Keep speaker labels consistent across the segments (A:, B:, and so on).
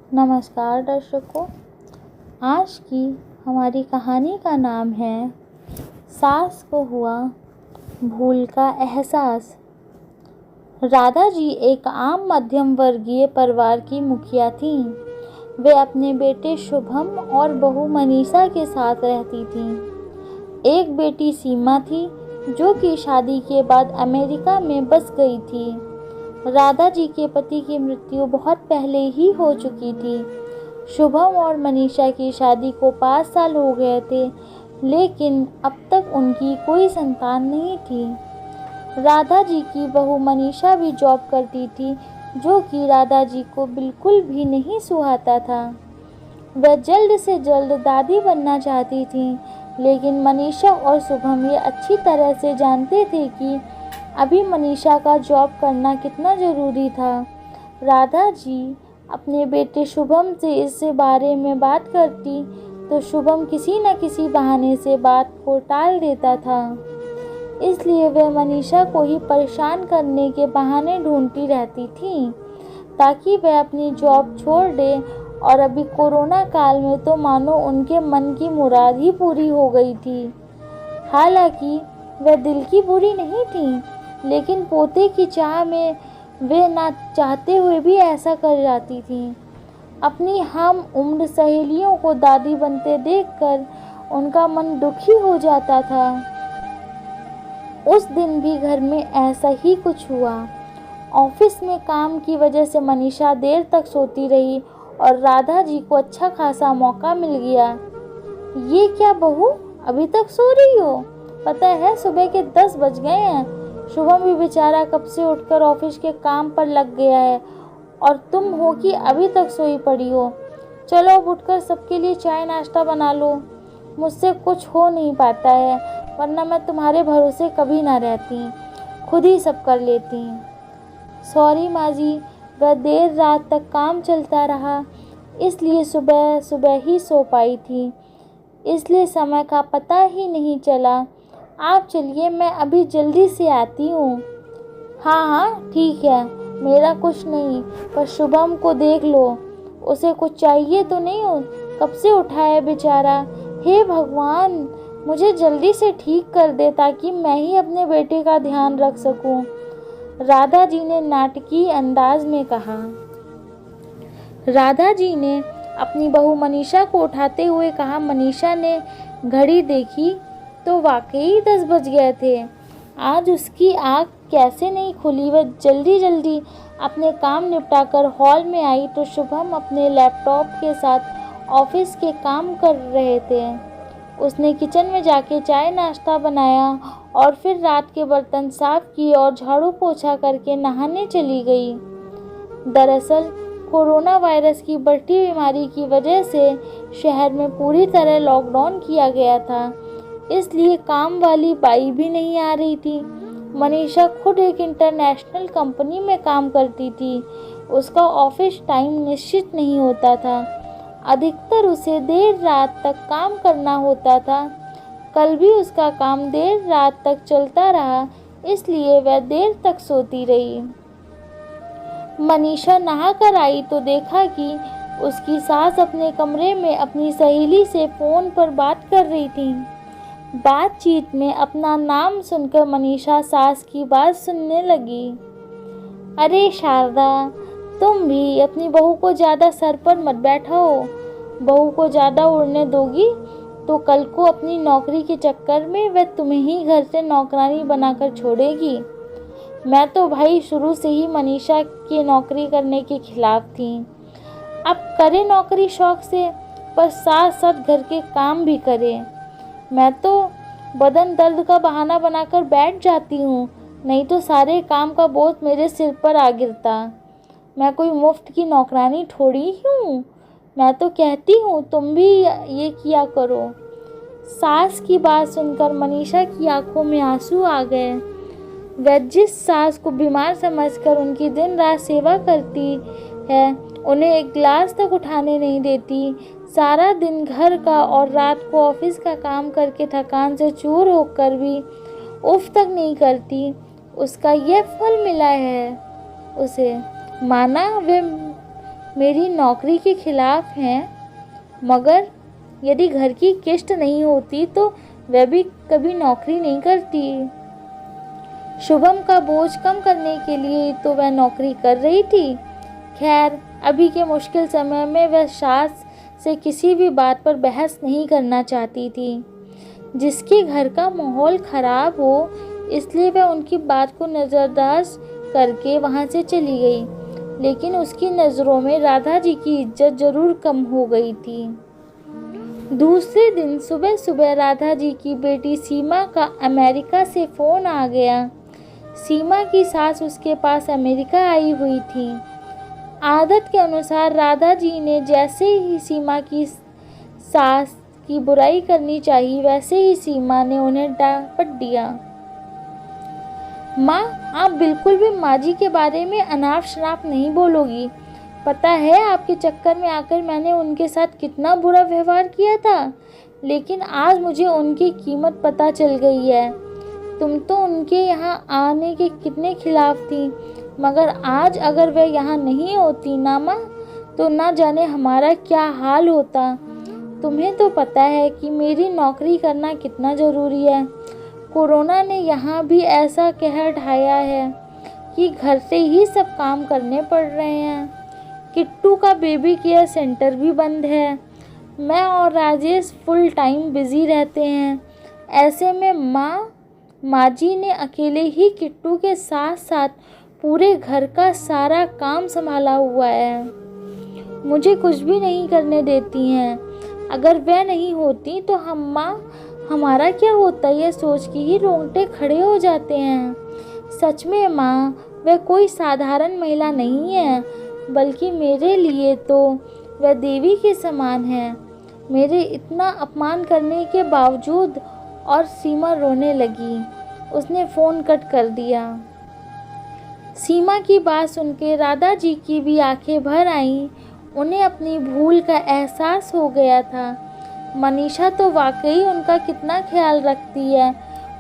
A: नमस्कार दर्शकों। आज की हमारी कहानी का नाम है सास को हुआ भूल का एहसास। राधा जी एक आम मध्यम वर्गीय परिवार की मुखिया थीं। वे अपने बेटे शुभम और बहू मनीषा के साथ रहती थीं। एक बेटी सीमा थी जो कि शादी के बाद अमेरिका में बस गई थी। राधा जी के पति की मृत्यु बहुत पहले ही हो चुकी थी। शुभम और मनीषा की शादी को 5 साल हो गए थे, लेकिन अब तक उनकी कोई संतान नहीं थी। राधा जी की बहू मनीषा भी जॉब करती थी, जो कि राधा जी को बिल्कुल भी नहीं सुहाता था। वह जल्द से जल्द दादी बनना चाहती थी, लेकिन मनीषा और शुभम ये अच्छी तरह से जानते थे कि अभी मनीषा का जॉब करना कितना ज़रूरी था। राधा जी अपने बेटे शुभम से इस बारे में बात करती तो शुभम किसी न किसी बहाने से बात को टाल देता था। इसलिए वह मनीषा को ही परेशान करने के बहाने ढूंढती रहती थी ताकि वह अपनी जॉब छोड़ दे। और अभी कोरोना काल में तो मानो उनके मन की मुराद ही पूरी हो गई थी। हालांकि वह दिल की बुरी नहीं थी, लेकिन पोते की चाह में वे ना चाहते हुए भी ऐसा कर जाती थी। अपनी हम उम्र सहेलियों को दादी बनते देखकर उनका मन दुखी हो जाता था। उस दिन भी घर में ऐसा ही कुछ हुआ। ऑफिस में काम की वजह से मनीषा देर तक सोती रही और राधा जी को अच्छा खासा मौका मिल गया। ये क्या बहू, अभी तक सो रही हो? पता है सुबह के 10 बज गए हैं। शुभम भी बेचारा कब से उठकर ऑफिस के काम पर लग गया है और तुम हो कि अभी तक सोई पड़ी हो। चलो अब उठकर सबके लिए चाय नाश्ता बना लो। मुझसे कुछ हो नहीं पाता है, वरना मैं तुम्हारे भरोसे कभी ना रहती, खुद ही सब कर लेती। सॉरी माँ जी, वह देर रात तक काम चलता रहा, इसलिए सुबह सुबह ही सो पाई थी, इसलिए समय का पता ही नहीं चला। आप चलिए, मैं अभी जल्दी से आती हूँ। हाँ हाँ ठीक है, मेरा कुछ नहीं, पर शुभम को देख लो, उसे कुछ चाहिए तो नहीं हो? कब से उठा है बेचारा। हे भगवान, मुझे जल्दी से ठीक कर दे ताकि मैं ही अपने बेटे का ध्यान रख सकूं। राधा जी ने नाटकीय अंदाज में कहा। राधा जी ने अपनी बहू मनीषा को उठाते हुए कहा। मनीषा ने घड़ी देखी तो वाकई 10 बज गए थे। आज उसकी आँख कैसे नहीं खुली। वह जल्दी जल्दी अपने काम निपटाकर हॉल में आई तो शुभम अपने लैपटॉप के साथ ऑफिस के काम कर रहे थे। उसने किचन में जाके चाय नाश्ता बनाया और फिर रात के बर्तन साफ किए और झाड़ू पोछा करके नहाने चली गई। दरअसल कोरोना वायरस की बढ़ती बीमारी की वजह से शहर में पूरी तरह लॉकडाउन किया गया था, इसलिए काम वाली बाई भी नहीं आ रही थी। मनीषा खुद एक इंटरनेशनल कंपनी में काम करती थी। उसका ऑफिस टाइम निश्चित नहीं होता था, अधिकतर उसे देर रात तक काम करना होता था। कल भी उसका काम देर रात तक चलता रहा, इसलिए वह देर तक सोती रही। मनीषा नहा कर आई तो देखा कि उसकी सास अपने कमरे में अपनी सहेली से फ़ोन पर बात कर रही थी। बातचीत में अपना नाम सुनकर मनीषा सास की बात सुनने लगी। अरे शारदा, तुम भी अपनी बहू को ज़्यादा सर पर मत बैठाओ। बहू को ज़्यादा उड़ने दोगी तो कल को अपनी नौकरी के चक्कर में वह तुम्हें ही घर से नौकरानी बनाकर छोड़ेगी। मैं तो भाई शुरू से ही मनीषा की नौकरी करने के खिलाफ थी। अब करे नौकरी शौक से, पर साथ साथ घर के काम भी करे। मैं तो बदन दर्द का बहाना बनाकर बैठ जाती हूँ, नहीं तो सारे काम का बोझ मेरे सिर पर आ गिरता। मैं कोई मुफ्त की नौकरानी थोड़ी हूँ। मैं तो कहती हूँ तुम भी ये किया करो। सास की बात सुनकर मनीषा की आंखों में आंसू आ गए। वह जिस सास को बीमार समझकर उनकी दिन रात सेवा करती है, उन्हें एक गिलास तक उठाने नहीं देती, सारा दिन घर का और रात को ऑफिस का काम करके थकान से चूर होकर भी उफ तक नहीं करती, उसका यह फल मिला है उसे। माना वे मेरी नौकरी के खिलाफ हैं, मगर यदि घर की किस्त नहीं होती तो वह भी कभी नौकरी नहीं करती। शुभम का बोझ कम करने के लिए तो वह नौकरी कर रही थी। खैर, अभी के मुश्किल समय में वह सास से किसी भी बात पर बहस नहीं करना चाहती थी। जिसके घर का माहौल खराब हो, इसलिए वह उनकी बात को नज़रअंदाज करके वहाँ से चली गई। लेकिन उसकी नज़रों में राधा जी की इज्जत जरूर कम हो गई थी। दूसरे दिन सुबह सुबह राधा जी की बेटी सीमा का अमेरिका से फ़ोन आ गया। सीमा की सास उसके पास अमेरिका आई हुई थी। आदत के अनुसार राधा जी ने जैसे ही सीमा की सास की बुराई करनी चाहिए, वैसे ही सीमा ने उन्हें डांट दिया। माँ, आप बिल्कुल भी माँ जी के बारे में अनाप शनाप नहीं बोलोगी। पता है आपके चक्कर में आकर मैंने उनके साथ कितना बुरा व्यवहार किया था, लेकिन आज मुझे उनकी कीमत पता चल गई है। तुम तो उनके यहाँ आने के कितने खिलाफ थी, मगर आज अगर वह यहाँ नहीं होती ना माँ, तो ना जाने हमारा क्या हाल होता। तुम्हें तो पता है कि मेरी नौकरी करना कितना ज़रूरी है। कोरोना ने यहाँ भी ऐसा कहर ढाया है कि घर से ही सब काम करने पड़ रहे हैं। किट्टू का बेबी केयर सेंटर भी बंद है। मैं और राजेश फुल टाइम बिजी रहते हैं। ऐसे में माँ जी ने अकेले ही किट्टू के साथ साथ पूरे घर का सारा काम संभाला हुआ है। मुझे कुछ भी नहीं करने देती हैं। अगर वह नहीं होती तो हमारा क्या होता, यह सोच के ही रोंगटे खड़े हो जाते हैं। सच में माँ, वह कोई साधारण महिला नहीं है, बल्कि मेरे लिए तो वह देवी के समान है। मेरे इतना अपमान करने के बावजूद। और सीमा रोने लगी। उसने फ़ोन कट कर दिया। सीमा की बात सुनकर राधा जी की भी आंखें भर आईं। उन्हें अपनी भूल का एहसास हो गया था। मनीषा तो वाकई उनका कितना ख्याल रखती है।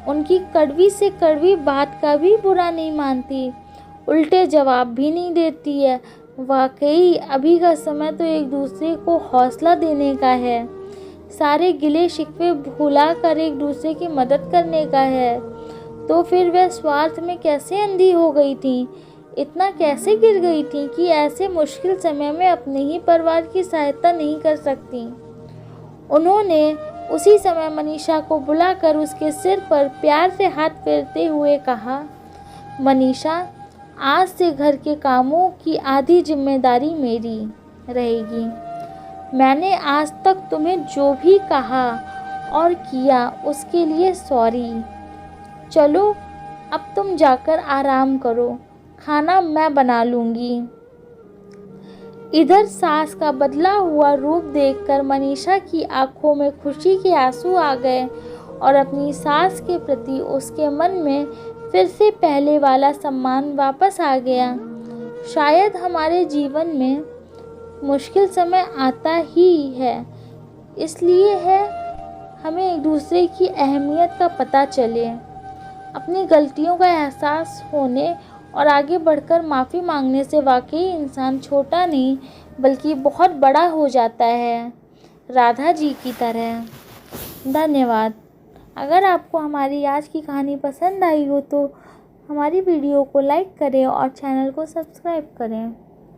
A: उनकी कड़वी से कड़वी बात का भी बुरा नहीं मानती, उल्टे जवाब भी नहीं देती है। वाकई अभी का समय तो एक दूसरे को हौसला देने का है, सारे गिले शिकवे भुला कर एक दूसरे की मदद करने का है। तो फिर वह स्वार्थ में कैसे अंधी हो गई थी, इतना कैसे गिर गई थी कि ऐसे मुश्किल समय में अपने ही परिवार की सहायता नहीं कर सकती। उन्होंने उसी समय मनीषा को बुलाकर उसके सिर पर प्यार से हाथ फेरते हुए कहा, मनीषा, आज से घर के कामों की आधी जिम्मेदारी मेरी रहेगी। मैंने आज तक तुम्हें जो भी कहा और किया उसके लिए सॉरी। चलो अब तुम जाकर आराम करो, खाना मैं बना लूँगी। इधर सास का बदला हुआ रूप देखकर मनीषा की आंखों में खुशी के आंसू आ गए और अपनी सास के प्रति उसके मन में फिर से पहले वाला सम्मान वापस आ गया। शायद हमारे जीवन में मुश्किल समय आता ही है, इसलिए है हमें एक दूसरे की अहमियत का पता चले, अपनी गलतियों का एहसास होने और आगे बढ़कर माफ़ी मांगने से वाकई इंसान छोटा नहीं बल्कि बहुत बड़ा हो जाता है, राधा जी की तरह। धन्यवाद। अगर आपको हमारी आज की कहानी पसंद आई हो तो हमारी वीडियो को लाइक करें और चैनल को सब्सक्राइब करें।